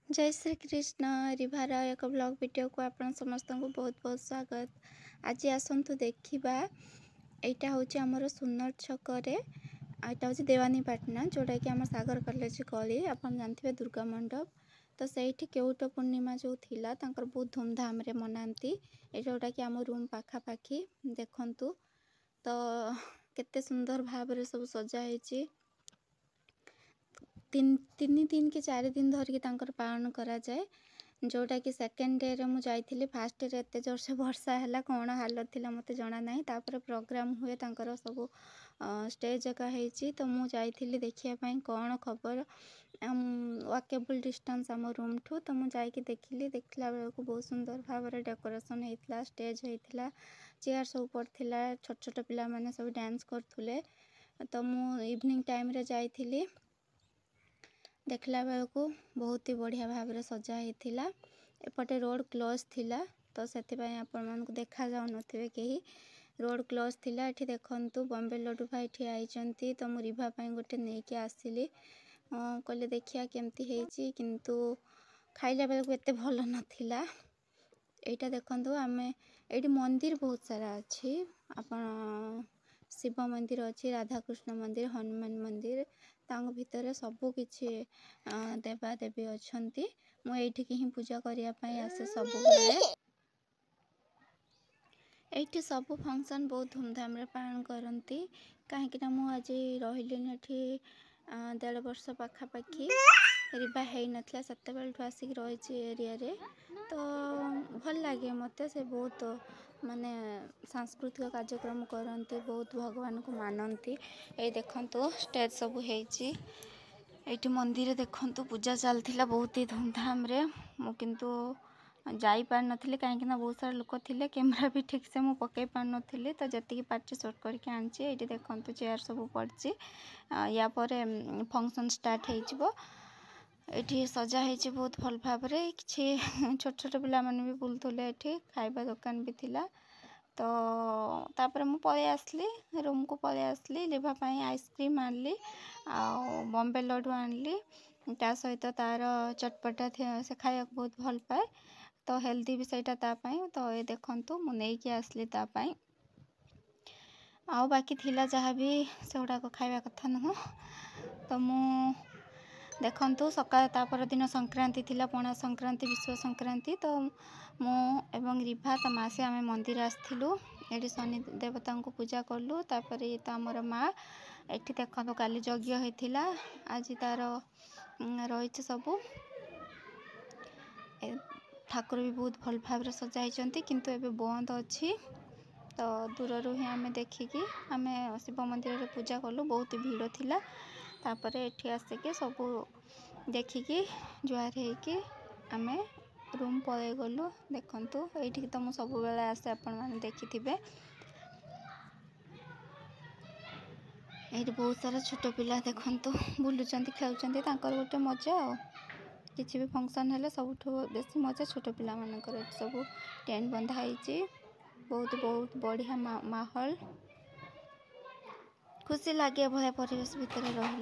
जय श्री कृष्ण रिभार एक blog video को आपण समस्त को बहुत बहुत स्वागत। आज आसतु देखा यहाँ हूँ आमर सुनर छकरे यहाँ हूँ देवानीपाटना जोटा कि आम सागर कॉलेज गली आप जानते दुर्गा मंडप। तो सही केउट पूर्णिमा जो थिला तांकर बहुत धूमधाम रे मनाती जोटा कि आम रूम पाखापाखी देखंतु। तो केते सुंदर भाव रे सब सजा है। तीन दिन कि 4 दिन धरिकी पालन करा जाए जोटा कि सेकेंड डे रे मु जाइथिली। फास्ट डे एते जोर से वर्षा हैला कोन हालत थिला मते जणा नाही। तापर प्रोग्राम हुए तांकर सब स्टेज जका हेची तो मु जाइथिली देखिया पई कोन खबर वॉकेबल डिस्टेंस आम रूम ठू। तो मु जाइकी देखला बेला को बहुत सुंदर भाव रे डेकोरेशन हेतला, स्टेज हेतला, चेयर सब पड़थिला, छोट छोट पिला माने सब डांस करथुले। तो मु इवनिंग टाइम रे जाइथिली देखला बेलू बहुत ही बढ़िया भाव में सजा होता। एपटे रोड क्लोज थिला तो से आपण देखा जाऊ नथिबे कहीं रोड क्लोज थिला। एठी देखंतु बॉम्बे लड्डू भाई ठिया आइचंती। तो मु रिभा पई गोटे नेकी आसिली कहले देखिया केमती हेची किंतु खाइला बेलू एते भल नथिला। एटा देखंतु आमे एठी मंदिर बहुत सारा अछि। आपण शिव मंदिर अच्छी, राधाकृष्ण मंदिर, हनुमान मंदिर तांग भितर सबु किछि देवा देवी अछंती। मु एठी ही पूजा करिया पई आसे सबु बेले। एठी सबु फंक्शन बहुत धूमधाम रे पालन करंती काहेकि ना मु आज रहिलिन एठी 1.5 वर्ष पाखापाखी। रिबा है नथला सत्ते बेलठू आसिक रहिछि एरिया रे। तो भल लागे मते से बहुत माने सांस्कृतिक कार्यक्रम करंती, बहुत भगवान को मानंती। ए देखंतु स्टेज सब हेची। एठी मंदिर देखंतु पूजा चलथिला बहुत ही धूमधाम रे। मु किंतु जाई पार नथिले काहे कि ना बहुत सारा लोक थिले, कैमरा भी ठीक से मु पकई पार नथिले। तो जति पार्टी शॉट करके आनछि। एठी देखंतु चेयर सब पड़छि। या परे फंक्शन स्टार्ट हेजिबो। एठी सजा हेछि बहुत भल भाव रे। किछि छोट छोट पिला माने भी बुलथुले। एठी खाइबा दुकान भी थिला। तो तापर मु पळे आसली रूम को पळे आसली लेभा पई आइसक्रीम आनली आ बॉम्बे लड्डू आनली। ता सहित तार चटपटा से खाया बहुत भल पाए। तो हेल्दी भी सेटा ता पई। तो ए देखंतु मु नै कि आसली ता पई आ बाकी थिला जहा भी सेउडा को खाइबा कथा न। तो मु देखंतु सकाळ तापर दिन संक्रांति थिला, पणा संक्रांति, विश्व संक्रांति। तो मु एवं रिभा त मासे आमे मंदिर आस्थिलु। एठी शनि देवता को पूजा करलु। तापर ये तो हमर माँ एठी देखंतु काली यज्ञ हेथिला। आज तार रहिछ सबु ठाकुर भी बहुत भल भाव रे सजा हिचंती किंतु एबे बंद अछि। तो दूर ही आमे देखिकी आमे शिव मंदिर रे पूजा करलु। बहुत भीड़ थिला। तापर एठी आसिके सबु देखिकी जुआर हेकी आमे रूम पळे गलु। देखंतु एठी तो मु सबु बेला आसे आपण माने देखिथिबे। एठी बहुत सारा छोट पिला देखंतु बुलुचंती, खेलुचंती, तांकर गोटे मजा आ। किछि भी फंक्शन हेले सबुठो बेसी मजा छोट पिला मानकर। सब टेंट बंधा हेछि। बहुत बहुत बढ़िया माहौल, खुशी लागे भले परिवेश भीतर रह।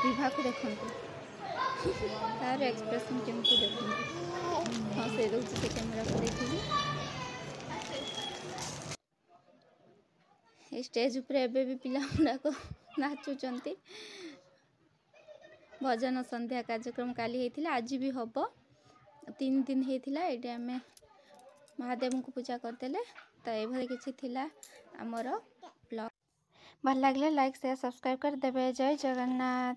विभा को देखंतु तार एक्सप्रेशन केमती देखंतु हसे दउछि से कैमरा को देखिबी। स्टेज ऊपर एबे भी पिला मुंडा को नाचुचंती। भजन संध्या कार्यक्रम काली हेथिला, आज भी हबो। 3 दिन हेथिला। एडे हमें महादेव को पूजा करदेले। तो ए भले किछि थिला हमर ब्लॉग। भल लागले लाइक शेयर सब्सक्राइब कर देबे। जय जगन्नाथ।